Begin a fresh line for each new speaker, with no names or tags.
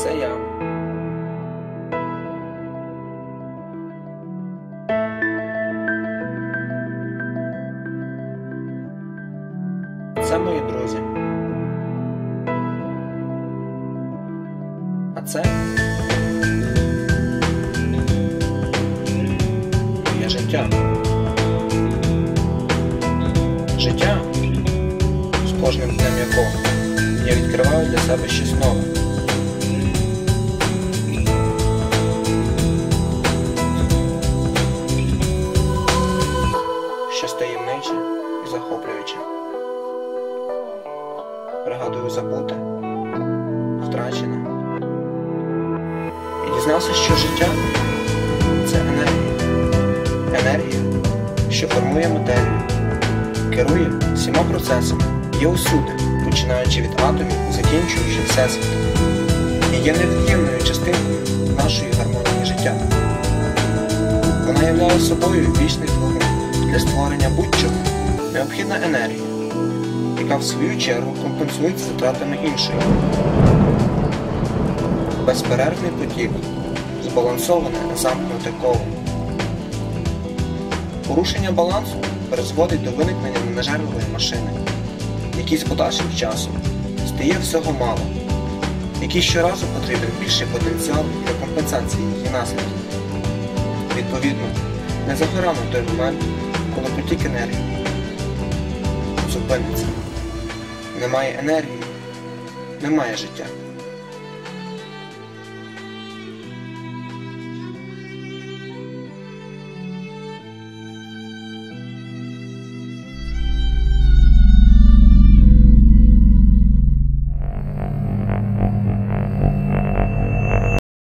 Це я. Це мої друзі. А це моє життя. Життя, з кожним днем якого я відкриваю для себе щось нове. Щось таємниче і захоплююче. Пригадую забуте, втрачене. І дізнався, що життя – це енергія. Енергія, що формує матерію, керує всіма процесами, є усюди, починаючи від атомів, закінчуючи всесвітом. І є невід'ємною частиною нашої гармонії життя. Вона являє собою вічний двигун для створення будь-чого, необхідна енергія, яка в свою чергу компенсується затратами іншої. Безперервний потік, збалансоване, замкнуте коло. Порушення балансу призводить до виникнення ненажерливої машини, якій з подальшим часом стає всього мало, якій щоразу потрібен більший потенціал для компенсації її наслідків. Відповідно, не за горами той момент, коли потік енергії зупиниться. Немає енергії, немає життя.